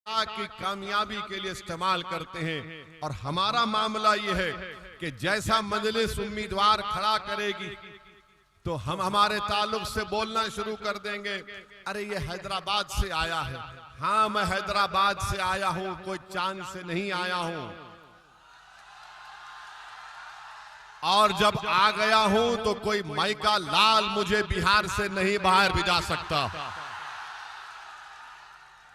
की कामयाबी के लिए इस्तेमाल करते हैं। और हमारा मामला यह है कि जैसा मजलिस उम्मीदवार खड़ा करेगी तो हम हमारे ताल्लुक से बोलना शुरू कर देंगे, अरे ये हैदराबाद से आया है। हाँ, मैं हैदराबाद से आया हूं, कोई चांद से नहीं आया हूं। और जब आ गया हूं तो कोई माइका लाल मुझे बिहार से नहीं बाहर भिजा सकता।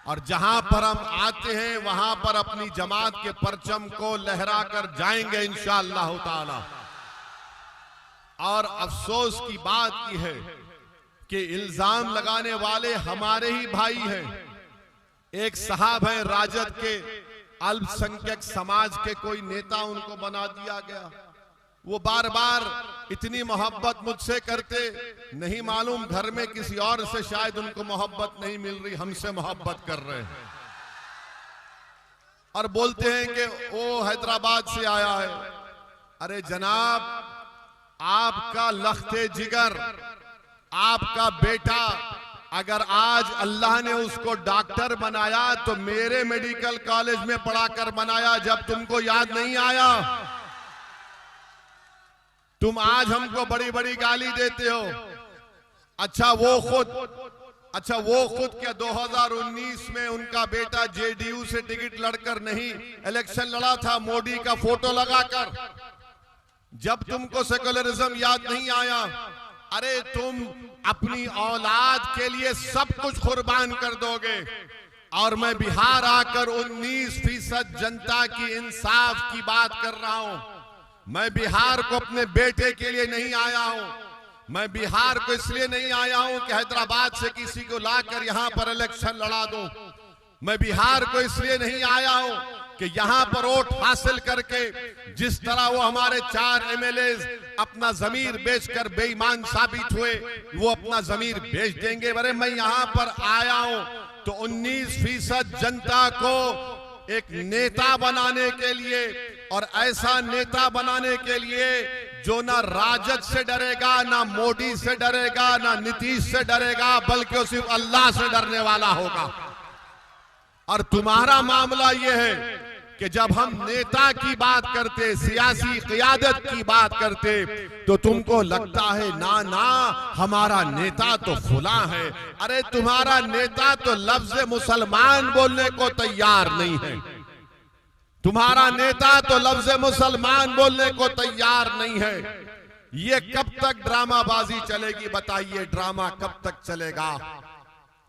और जहां पर हम आते हैं वहां पर अपनी जमात के परचम को लहरा कर जाएंगे इंशाअल्लाह ताला। और अफसोस की बात की है कि इल्जाम लगाने वाले हमारे ही भाई हैं। एक साहब हैं राजद के, अल्पसंख्यक समाज के कोई नेता उनको बना दिया गया। वो बार बार इतनी मोहब्बत मुझसे करते, नहीं मालूम घर में किसी और से शायद उनको मोहब्बत नहीं मिल रही, हमसे मोहब्बत कर रहे हैं। और बोलते हैं कि वो हैदराबाद से आया है। अरे जनाब, आपका लख्ते जिगर, आपका बेटा अगर आज अल्लाह ने उसको डॉक्टर बनाया तो मेरे मेडिकल कॉलेज में पढ़ाकर बनाया, जब तुमको याद नहीं आया। तुम आज हमको बड़ी बड़ी गाली देते हो। अच्छा वो खुद क्या 2019 में उनका बेटा जेडीयू से टिकट लड़कर नहीं इलेक्शन लड़ा था, मोदी का फोटो लगाकर। जब तुमको सेकुलरिज्म याद नहीं आया, अरे तुम अपनी औलाद के लिए सब कुछ कुर्बान कर दोगे। और मैं बिहार आकर 19% जनता की इंसाफ की बात कर रहा हूं। मैं बिहार को अपने बेटे के लिए नहीं आया हूं। मैं बिहार को इसलिए नहीं आया हूं कि हैदराबाद से किसी को लाकर यहां पर इलेक्शन लड़ा दूं। मैं बिहार को इसलिए नहीं आया हूं कि यहां पर वोट हासिल करके जिस तरह वो हमारे 4 एमएलए अपना जमीर बेचकर बेईमान साबित हुए, वो अपना जमीर बेच देंगे। अरे मैं यहां पर आया हूं तो 19% जनता को एक नेता बनाने के लिए, और ऐसा नेता बनाने के लिए जो ना राजद से डरेगा, ना मोदी से डरेगा, ना नीतीश से डरेगा, बल्कि वो सिर्फ अल्लाह से डरने वाला होगा। और तुम्हारा मामला यह है कि जब हम नेता की बात करते, सियासी क़ियादत की बात करते, तो तुमको लगता है ना हमारा नेता तो फुला है। अरे तुम्हारा नेता तो लफ्ज मुसलमान बोलने को तैयार नहीं है। तुम्हारा नेता तो लफ्ज मुसलमान बोलने को तैयार नहीं है। ये कब तक ड्रामाबाजी चलेगी बताइए? ड्रामा कब तक चलेगा?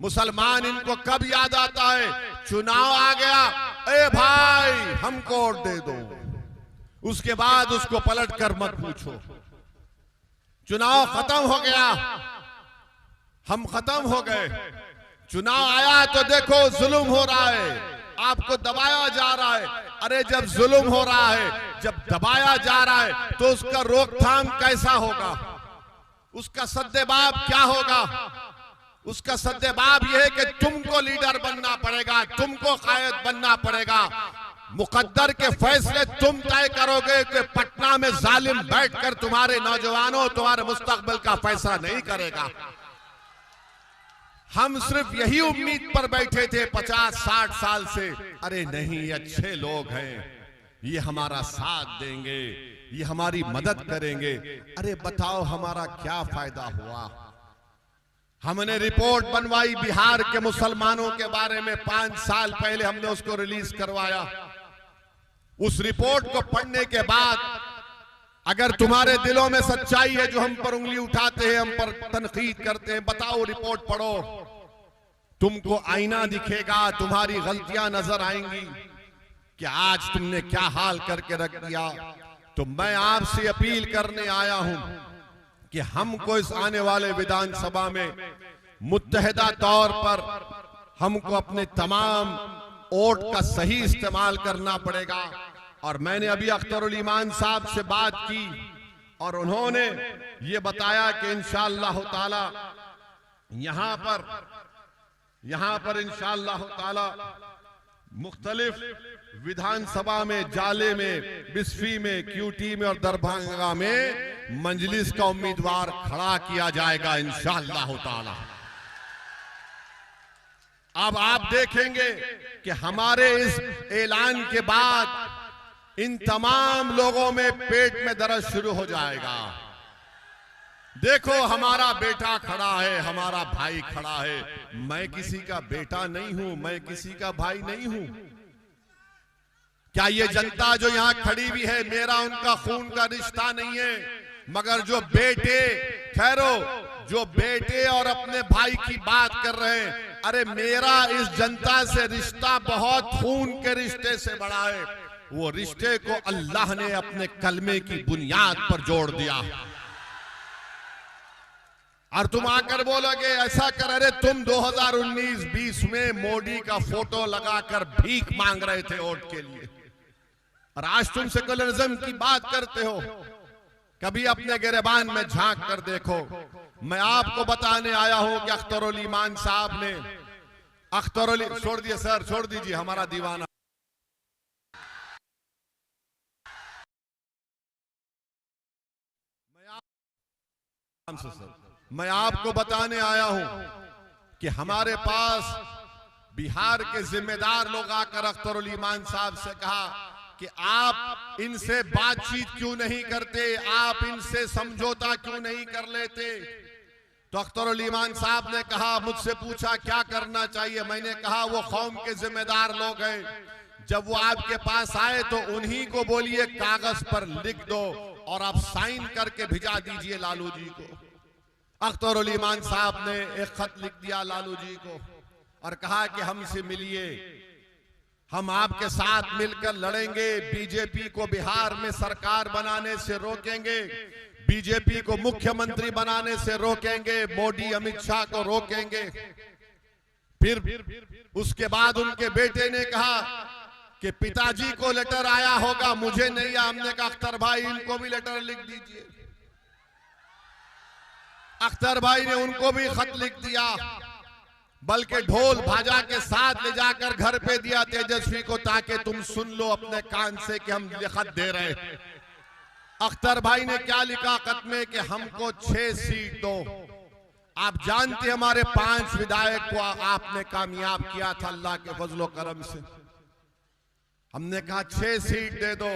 मुसलमान इनको कब याद आता है? चुनाव आ गया, ए भाई हमको वोट दे दो, उसके बाद उसको पलट कर मत पूछो। चुनाव खत्म हो गया, हम खत्म हो गए। चुनाव आया तो देखो जुल्म हो रहा है, आपको दबाया जा रहा है। अरे जब जुल्म हो रहा है, जब दबाया जा रहा है, तो उसका रोकथाम कैसा होगा? उसका सद्देबाब क्या होगा? उसका सद्देबाब यह है कि तुमको लीडर बनना पड़ेगा, तुमको कायद बनना पड़ेगा। मुकद्दर के फैसले तुम तय करोगे कि पटना में जालिम बैठकर तुम्हारे नौजवानों, तुम्हारे मुस्तकबिल का फैसला नहीं करेगा। हम सिर्फ यही उम्मीद पर बैठे थे 50-60 साल से, अरे नहीं अच्छे लोग हैं, ये हमारा साथ देंगे, ये हमारी मदद करेंगे। अरे बताओ हमारा क्या फायदा हुआ? हमने रिपोर्ट बनवाई बिहार के मुसलमानों के बारे में, 5 साल पहले हमने उसको रिलीज करवाया। उस रिपोर्ट को पढ़ने के बाद अगर तुम्हारे दिलों में सच्चाई है, जो हम पर उंगली उठाते हैं, हम पर तनकीद करते हैं, बताओ रिपोर्ट पढ़ो, तुमको आईना दिखेगा, तुम्हारी गलतियां नजर आएंगी कि आज तुमने क्या हाल करके रख दिया। तो मैं आपसे अपील करने आया हूं कि हमको इस आने वाले विधानसभा में मुत्तहिदा तौर पर हमको अपने तमाम वोट का सही इस्तेमाल करना पड़ेगा। और मैंने अभी अख्तरुल ईमान साहब से बात की और उन्होंने ये बताया कि इंशाअल्लाह ताला यहाँ पर इंशाअल्लाह ताला मुख्तलिफ विधानसभा में, जाले में, बिस्फी में, क्यूटी में और दरभंगा में मजलिस का उम्मीदवार खड़ा किया जाएगा इंशाअल्लाह ताला। अब आप देखेंगे कि हमारे इस ऐलान के बाद इन तमाम लोगों में पेट में दर्द शुरू हो जाएगा। देखो हमारा बेटा खड़ा है, हमारा भाई खड़ा है। मैं किसी का बेटा नहीं हूं, मैं किसी का भाई नहीं हूं। क्या ये जनता जो यहां खड़ी हुई है मेरा उनका खून का रिश्ता नहीं है, मगर जो बेटे ठहरो, जो बेटे और अपने भाई की बात कर रहे हैं, अरे मेरा इस जनता से रिश्ता बहुत खून के रिश्ते से बड़ा है। वो रिश्ते को अल्लाह ने अपने कलमे की बुनियाद पर जोड़ दिया। और तुम आकर बोलोगे ऐसा कर, अरे तुम 2019-20 में मोदी का फोटो लगाकर भीख मांग रहे थे वोट के लिए, और आज तुम सेकुलरिज्म की बात करते हो। कभी अपने गिरेबान में झांक कर देखो। मैं आपको बताने आया हूं कि अख्तरुल ईमान साहब ने छोड़ दिए सर, छोड़ दीजिए हमारा दीवाना। मैं आपको बताने आया हूं कि हमारे पास बिहार के जिम्मेदार लोग आकर अख्तरुल ईमान साहब से कहा कि आप इनसे बातचीत क्यों नहीं करते, आप इनसे समझौता क्यों नहीं कर लेते। तो अख्तरुल ईमान साहब ने कहा, मुझसे पूछा क्या करना चाहिए। मैंने कहा वो कौम के जिम्मेदार लोग हैं, जब वो आपके पास आए तो उन्हीं को बोलिए कागज पर लिख दो और आप साइन करके भिजा दीजिए लालू जी को। अख्तरुल ईमान साहब ने एक खत लिख दिया लालू जी को और कहा कि हमसे मिलिए, हम आपके साथ मिलकर लड़ेंगे, बीजेपी को बिहार में सरकार बनाने से रोकेंगे, बीजेपी को मुख्यमंत्री बनाने से रोकेंगे, मोदी अमित शाह को रोकेंगे। फिर उसके बाद उनके बेटे ने कहा कि पिताजी को लेटर आया होगा, मुझे नहीं आया। हमने कहा अख्तर भाई इनको भी लेटर लिख दीजिए। अख्तर भाई ने उनको भी खत लिख दिया, बल्कि ढोल भाजा के साथ ले जाकर घर पे दिया तेजस्वी को, ताकि तुम सुन लो अपने कान से कि हम खत दे रहे हैं। अख्तर भाई ने क्या लिखा खत में कि हमको 6 सीट दो। आप जानते हमारे 5 विधायक को आपने कामयाब किया था अल्लाह के फजलो करम से। हमने कहा 6 सीट दे दो।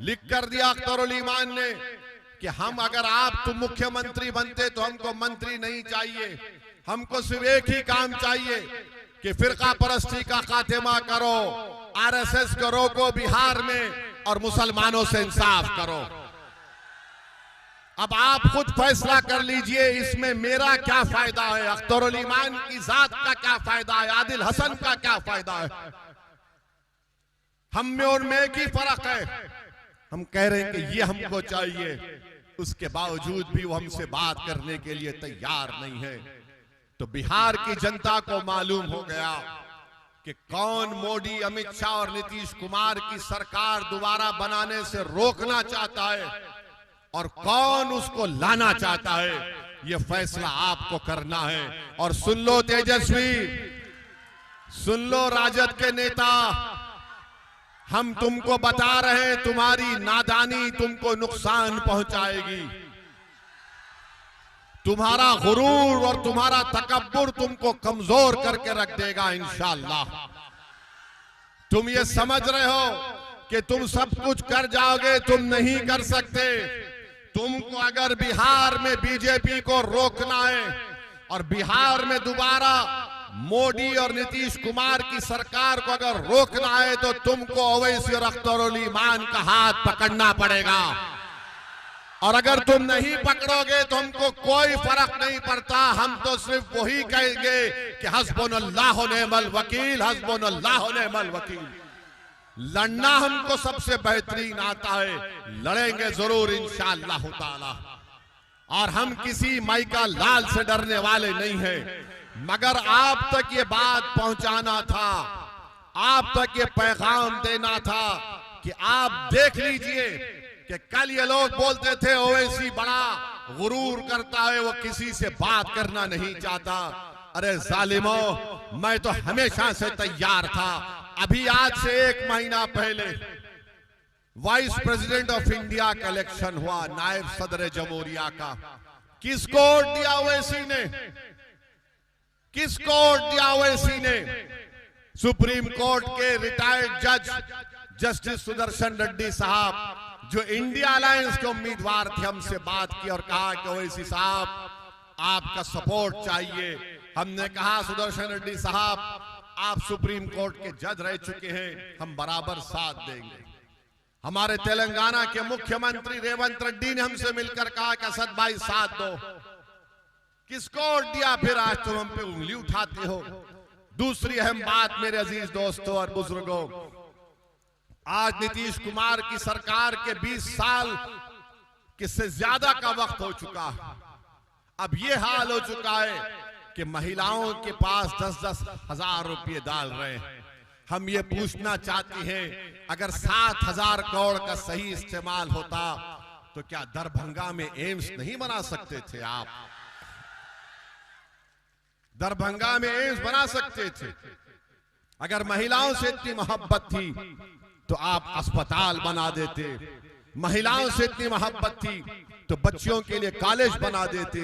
लिख कर दिया अख्तरुल ईमान ने कि हम अगर आप तुम मुख्यमंत्री बनते तो हमको मंत्री नहीं चाहिए, हमको सिर्फ एक ही काम चाहिए कि फिरका परस्ती का खात्मा करो, आरएसएस को रोको बिहार में और मुसलमानों से इंसाफ करो। अब आप खुद फैसला कर लीजिए इसमें मेरा क्या फायदा है, अख्तरुल ईमान की जात का क्या फायदा है, आदिल हसन का क्या फायदा है। हम में और में की फर्क है। हम कह रहे हैं कि ये हमको चाहिए, उसके बावजूद भी वो हमसे बात करने के लिए तैयार नहीं है। तो बिहार की जनता को मालूम हो गया कि कौन मोदी, अमित शाह और नीतीश कुमार की सरकार दोबारा बनाने से रोकना चाहता है और कौन उसको लाना चाहता है। यह फैसला आपको करना है। और सुन लो तेजस्वी, सुन लो राजद के नेता, हम तुमको बता रहे हैं तुम्हारी नादानी तुमको नुकसान पहुंचाएगी। तुम्हारा गुरूर और तुम्हारा तकब्बुर तुमको कमजोर करके रख देगा इंशाअल्लाह। तुम ये समझ रहे हो कि तुम सब कुछ कर जाओगे, तुम नहीं कर सकते। तुमको अगर बिहार में बीजेपी को रोकना है और बिहार में दोबारा मोदी और नीतीश कुमार की सरकार को अगर रोकना है तो तुमको ओवैसी और अख्तरुल ईमान का हाथ पकड़ना पड़ेगा। और अगर तुम नहीं पकड़ोगे तो हमको कोई फर्क नहीं पड़ता। हम तो सिर्फ वही कहेंगे कि हस्बुनल्लाह व निअमल वकील, हस्बुनल्लाह व निअमल वकील। लड़ना हमको सबसे बेहतरीन आता है, लड़ेंगे जरूर इंशाअल्लाह ताला। और हम किसी माइका लाल से डरने वाले नहीं हैं, मगर आप तक ये बात पहुंचाना था, आप तक ये पैगाम देना था कि आप देख लीजिए कि कल ये लोग बोलते थे ओवैसी बड़ा गुरूर करता है, वो किसी से बात करना नहीं चाहता। अरे जालिमों, मैं तो हमेशा से तैयार था। अभी आज से 1 महीना पहले वाइस प्रेसिडेंट ऑफ इंडिया का इलेक्शन हुआ, नायब सदर जमहूरिया का। किसको वोट दिया ओवैसी ने? किसको वोट दिया ओवैसी ने? सुप्रीम कोर्ट के रिटायर्ड जज जस्टिस सुदर्शन रेड्डी साहब, जो इंडिया अलायंस के उम्मीदवार थे, हमसे बात की और कहा कि ओवैसी साहब आपका सपोर्ट चाहिए। हमने कहा सुदर्शन रेड्डी साहब, आप सुप्रीम कोर्ट के जज रह चुके हैं, हम बराबर साथ देंगे। हमारे तेलंगाना के मुख्यमंत्री रेवंत रेड्डी ने हमसे मिलकर कहा कि असद भाई साथ दो। किसको वोट दिया फिर आज तुम हम पे उंगली उठाते हो? दूसरी अहम बात मेरे अजीज दोस्तों और बुजुर्गों, आज नीतीश कुमार की सरकार के 20 साल किससे ज्यादा का वक्त हो चुका है। अब ये हाल हो चुका है कि महिलाओं के पास 10-10 हजार रुपये डाल रहे हैं। हम ये पूछना चाहते हैं, अगर 7,000 करोड़ का सही इस्तेमाल होता तो क्या दरभंगा में एम्स नहीं बना सकते थे आप? दरभंगा में एम्स बना सकते थे। अगर महिलाओं से इतनी मोहब्बत थी तो आप अस्पताल बना देते। महिलाओं से इतनी मोहब्बत थी तो बच्चियों के लिए कॉलेज बना देते।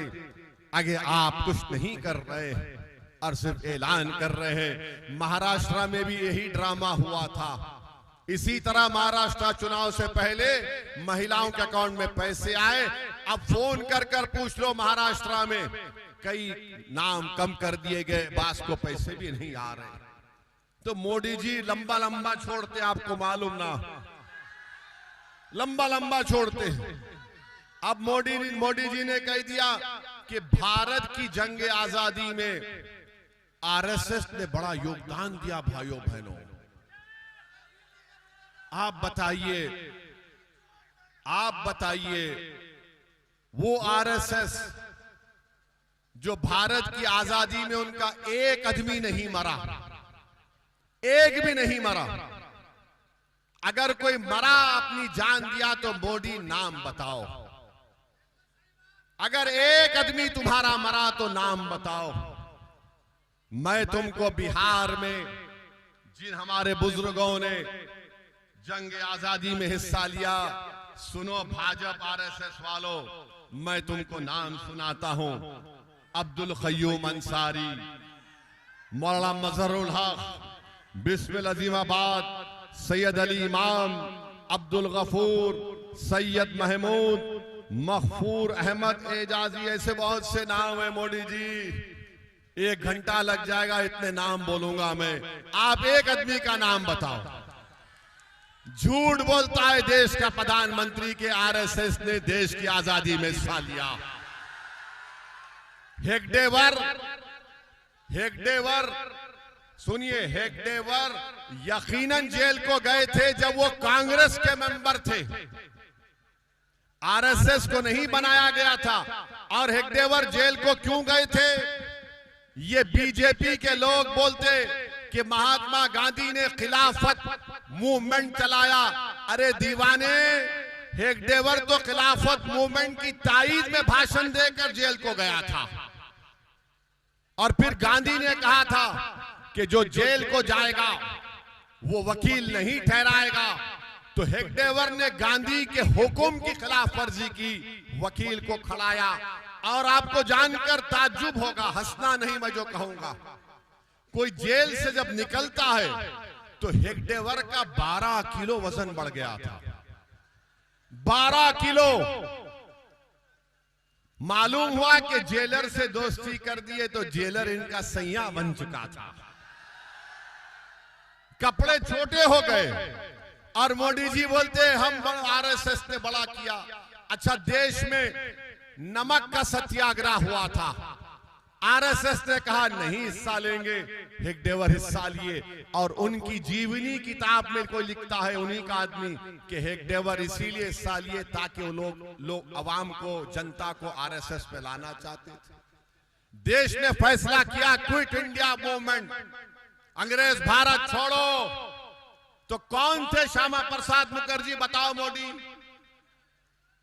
आगे आप कुछ नहीं कर रहे और सिर्फ ऐलान कर रहे हैं। महाराष्ट्र में भी यही ड्रामा हुआ था। इसी तरह महाराष्ट्र चुनाव से पहले महिलाओं के अकाउंट में पैसे आए। अब फोन कर कर पूछ लो, महाराष्ट्र में कई नाम कम कर दिए गए, बास को पैसे भी नहीं आ रहे। तो मोदी जी लंबा लंबा छोड़ते, आपको मालूम ना, लंबा लंबा छोड़ते। अब मोदी जी ने कह दिया कि भारत की जंग आजादी में आरएसएस ने बड़ा योगदान दिया। भाइयों बहनों, आप बताइए वो आरएसएस जो भारत की आजादी में उनका एक आदमी नहीं मरा, एक भी नहीं मरा। अगर कोई मरा अपनी जान दिया तो मोदी नाम बताओ। अगर एक आदमी तुम्हारा मरा तो नाम बताओ। मैं तुमको बिहार में जिन हमारे बुजुर्गों ने जंग आजादी में हिस्सा लिया, सुनो भाजपा आरएसएस वालों, मैं तुमको नाम सुनाता हूं। अब्दुल क़य्यूम अंसारी, मौलाना मजहरुल हक, बिस्मिल अजीमाबाद, सैयद अली इमाम, अब्दुल गफूर, सैयद महमूद, मखफूर अहमद एजाजी, ऐसे बहुत से नाम है। मोदी जी 1 घंटा लग जाएगा, इतने नाम बोलूंगा मैं। आप एक आदमी का नाम बताओ। झूठ बोलता है देश का प्रधानमंत्री के आरएसएस ने देश की आजादी में हिस्सा लिया। हेगडेवर सुनिए, हेगडेवर यकीनन जेल को गए थे जब वो कांग्रेस के मेंबर थे। आरएसएस को नहीं बनाया गया था। और हेगडेवर जेल को क्यों गए थे? ये बीजेपी के लोग बोलते कि महात्मा गांधी ने खिलाफत मूवमेंट चलाया। अरे दीवाने, हेगडेवर तो खिलाफत मूवमेंट की ताईद में भाषण देकर जेल को गया था। और फिर गांधी ने कहा था कि जो जेल को जाएगा वो वकील नहीं ठहराएगा। तो हेगडेवर ने गांधी के हुक्म की खिलाफ वर्जी की, वकील को खड़ाया। और आपको जानकर ताज्जुब होगा, हंसना नहीं मैं जो कहूंगा, कोई जेल से जब निकलता है तो हेगडेवर का 12 किलो वजन बढ़ गया था। 12 किलो। मालूम हुआ कि जेलर से दोस्ती कर दिए तो जेलर इनका सैया बन चुका था। कपड़े छोटे हो गए। और मोदी जी बोलते हम आरएसएस ने बड़ा किया। अच्छा, देश में नमक का सत्याग्रह हुआ था। आरएसएस ने कहा नहीं हिस्सा लेंगे। हेगडेवर हिस्सा लिए। और उनकी जीवनी किताब में कोई लिखता है, उन्हीं का आदमी, कि हेगडेवर इसीलिए हिस्सा लिए ताकि वो लोग अवाम को, जनता को आरएसएस पे लाना चाहते थे। देश ने फैसला किया क्विट इंडिया मूवमेंट, अंग्रेज भारत छोड़ो। तो कौन थे श्यामा प्रसाद मुखर्जी? बताओ मोदी,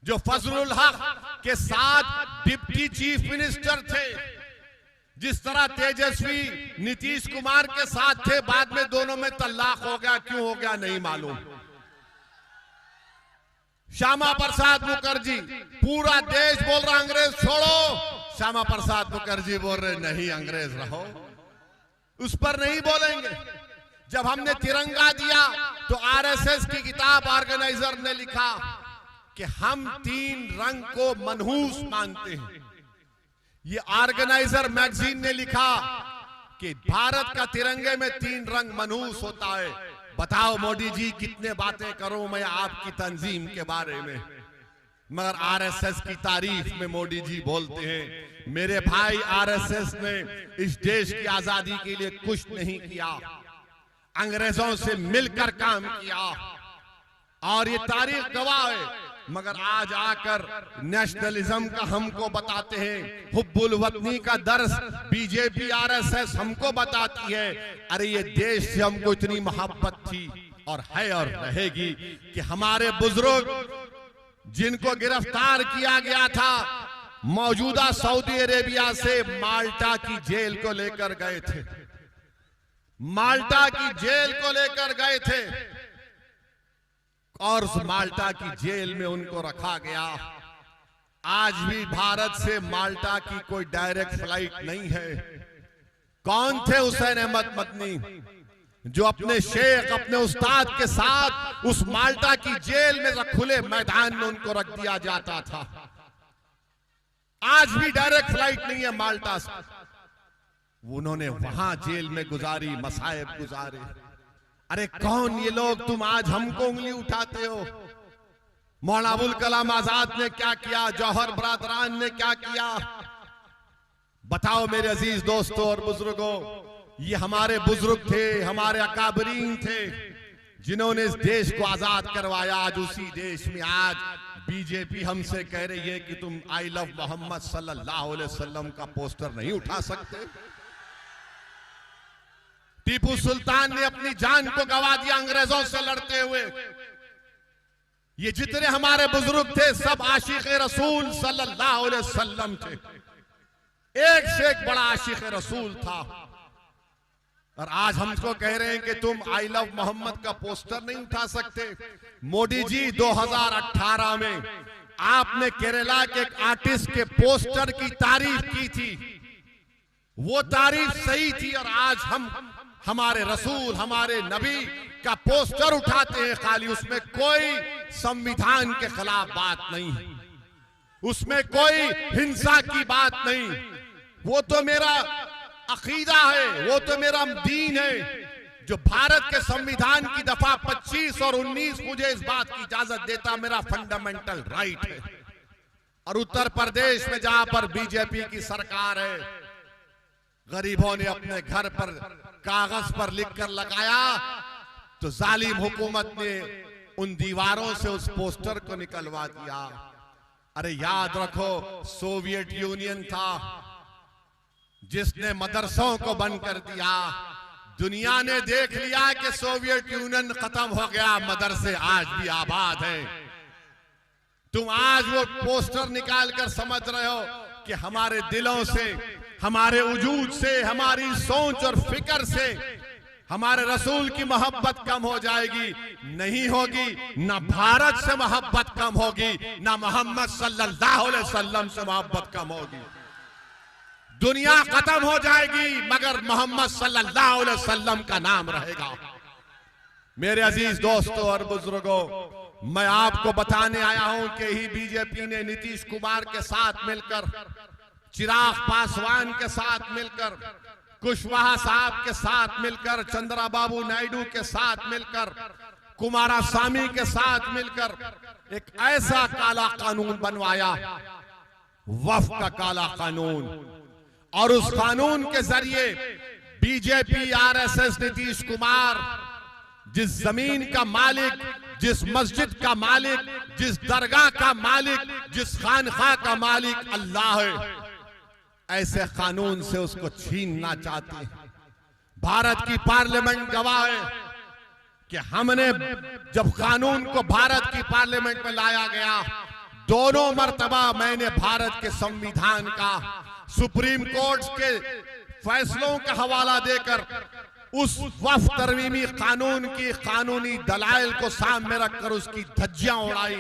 जो फजलुल हक के साथ डिप्टी चीफ मिनिस्टर थे। जिस तरह तेजस्वी नीतीश कुमार के साथ थे, बाद में दोनों में तलाक हो गया। क्यों हो गया नहीं मालूम। श्यामा प्रसाद मुखर्जी, पूरा देश बोल रहा अंग्रेज छोड़ो, श्यामा प्रसाद मुखर्जी बोल रहे नहीं अंग्रेज रहो। उस पर नहीं बोलेंगे। जब हमने तिरंगा दिया तो आरएसएस की किताब ऑर्गेनाइजर ने लिखा कि हम 3 रंग को मनहूस मानते हैं। ये ऑर्गेनाइजर मैगजीन ने लिखा कि भारत का तिरंगे में 3 रंग मनहूस होता है। बताओ मोदी जी, कितने बातें करूं मैं आपकी तंजीम के बारे में, मगर आरएसएस की तारीफ में मोदी जी बोलते हैं। मेरे भाई, आरएसएस ने इस देश की आजादी के लिए कुछ नहीं किया, अंग्रेजों से मिलकर काम किया और ये तारीख गवाह है। मगर आज आकर नेशनलिज्म का हमको बताते हैं, हुब्बुल वतनी का दर्स बीजेपी आरएसएस हमको बताती है। अरे ये देश से हमको इतनी मोहब्बत थी और है और रहेगी कि हमारे बुजुर्ग जिनको गिरफ्तार किया गया था मौजूदा सऊदी अरेबिया से माल्टा की जेल को लेकर गए थे, माल्टा की जेल को लेकर गए थे और उस माल्टा की जेल में उनको रखा गया। आज भी भारत से माल्टा की कोई डायरेक्ट फ्लाइट नहीं है। कौन थे हुसैन अहमद मदनी जो अपने शेख, अपने उस्ताद के साथ उस माल्टा की जेल में खुले मैदान में उनको रख दिया जाता था। आज भी डायरेक्ट फ्लाइट नहीं है माल्टा से। उन्होंने वहां जेल में गुजारी, मसाइब गुजारे। अरे कौन ये लोग, तुम आज हमको उंगली उठाते हो? मौलाना अबुल कलाम आजाद ने क्या किया, जौहर बरादरान ने क्या किया? बताओ मेरे अजीज दोस्तों और बुजुर्गों, ये हमारे बुजुर्ग थे, हमारे अकाबरीन थे जिन्होंने इस देश को आजाद करवाया। आज उसी देश में आज बीजेपी हमसे कह रही है कि तुम आई लव मोहम्मद सल्लल्लाहु अलैहि वसल्लम का पोस्टर नहीं उठा सकते। टीपू सुल्तान ने अपनी जान को गवा दिया अंग्रेजों से लड़ते हुए। ये जितने हमारे बुजुर्ग थे सब आशिक रसूल सल्लल्लाहु अलैहि वसल्लम थे। एक से एक बड़ा आशिक रसूल था। और आज हमको कह रहे हैं कि तुम आई लव मोहम्मद का पोस्टर नहीं उठा सकते। मोदी जी 2018 में आपने केरला के एक आर्टिस्ट के पोस्टर की तारीफ की थी, वो तारीफ सही थी। और आज हम हमारे रसूल, हमारे नबी का पोस्टर उठाते हैं खाली, उसमें कोई संविधान के खिलाफ बात नहीं, उसमें कोई हिंसा की बात नहीं। वो तो मेरा अकीदा है, वो तो मेरा दीन है जो भारत के संविधान की दफा 25 और 19 मुझे इस बात की इजाजत देता, मेरा फंडामेंटल राइट है। और उत्तर प्रदेश में जहां पर बीजेपी की सरकार है, गरीबों ने अपने घर पर कागज पर लिखकर लगाया तो जालिम हुकूमत ने उन दीवारों से उस पोस्टर को निकलवा दिया। अरे याद रखो, सोवियत यूनियन था जिसने मदरसों को बंद कर दिया। दुनिया ने देख लिया कि सोवियत यूनियन खत्म हो गया, मदरसे आज भी आबाद हैं। तुम आज वो पोस्टर निकाल कर समझ रहे हो कि हमारे दिलों से, हमारे वजूद से, हमारी सोच और फिक्र से हमारे रसूल की मोहब्बत कम हो जाएगी? नहीं होगी। ना भारत से मोहब्बत कम होगी, ना मोहम्मद सल्लल्लाहु अलैहि वसल्लम से मोहब्बत कम होगी। दुनिया खत्म हो जाएगी मगर मोहम्मद सल्लल्लाहु अलैहि वसल्लम का नाम रहेगा। मेरे अजीज दोस्तों और बुजुर्गों, मैं आपको बताने आया हूं कि ही बीजेपी ने नीतीश कुमार के साथ मिलकर, चिराग पासवान के साथ मिलकर, कुशवाहा साहब के साथ मिलकर, चंद्रबाबू नायडू के साथ मिलकर, कुमारस्वामी के साथ मिलकर एक ऐसा काला कानून बनवाया, वक्फ का काला कानून। और उस कानून के जरिए बीजेपी, आरएसएस, नीतीश कुमार जिस जमीन का मालिक, जिस मस्जिद का मालिक, जिस दरगाह का मालिक, जिस खानखा का मालिक अल्लाह है, ऐसे कानून से उसको छीनना चाहते हैं। भारत की पार्लियामेंट गवाह है कि हमने जब कानून को भारत की पार्लियामेंट में लाया गया, दोनों मर्तबा मैंने भारत के संविधान का, सुप्रीम कोर्ट के फैसलों का हवाला देकर उस वक्फ तरमीमी कानून की कानूनी दलाइल को सामने रखकर उसकी धज्जियां उड़ाई।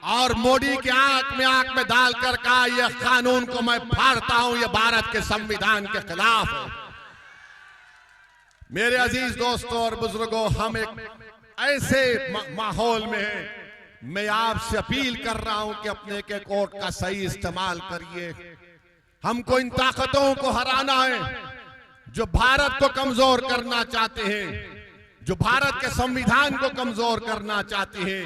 और मोदी के आंख में डालकर कहा यह कानून को मैं फाड़ता हूं, यह भारत के संविधान के खिलाफ है। मेरे अजीज दोस्तों और बुजुर्गों, हम एक ऐसे माहौल में हैं, मैं आपसे अपील कर रहा हूं कि अपने के कोर्ट का सही इस्तेमाल करिए। हमको इन ताकतों को हराना है जो भारत को कमजोर करना चाहते हैं, जो भारत के संविधान को कमजोर करना चाहते हैं।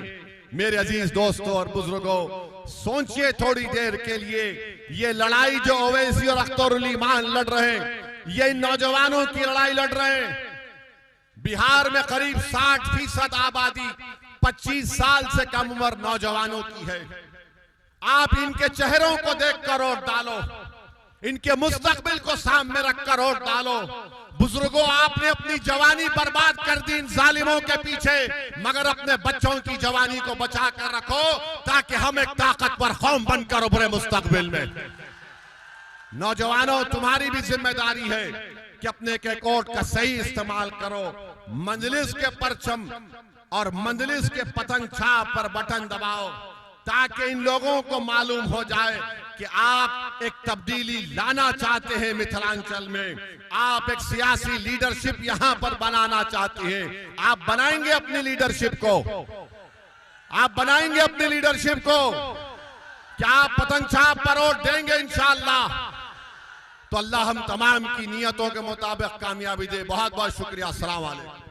मेरे अजीज दोस्तों और बुजुर्गों, सोचिए थोड़ी देर के लिए, ये लड़ाई जो ओवैसी और अख्तरुल ईमान लड़ रहे हैं, ये इन नौजवानों की लड़ाई लड़ रहे हैं। बिहार में करीब 60% आबादी 25 साल से कम उम्र नौजवानों की है। आप इनके चेहरों को देखकर वोट डालो, इनके मुस्तकबिल को सामने रखकर वोट डालो। बुजुर्गों, आपने अपनी जवानी बर्बाद कर दी इन जालिमों के पीछे, मगर अपने बच्चों की जवानी को बचा कर रखो ताकि हम एक ताकतवर कौम बनकर उभरे मुस्तकबिल में। नौजवानों, तुम्हारी भी जिम्मेदारी है कि अपने के कोर्ट का सही इस्तेमाल करो। मंजलिस के परचम और मंजलिस के पतंग छाप पर बटन दबाओ ताकि इन लोगों को मालूम हो जाए कि आप एक तब्दीली लाना चाहते हैं मिथिलांचल में, आप एक सियासी लीडरशिप यहां पर बनाना चाहते हैं। आप बनाएंगे अपनी लीडरशिप को, आप बनाएंगे अपनी लीडरशिप को। क्या आप पतंग छाप पर वोट देंगे इंशाअल्लाह? तो अल्लाह हम तमाम की नियतों के मुताबिक कामयाबी दे। बहुत बहुत शुक्रिया। अस्सलाम वालेकुम।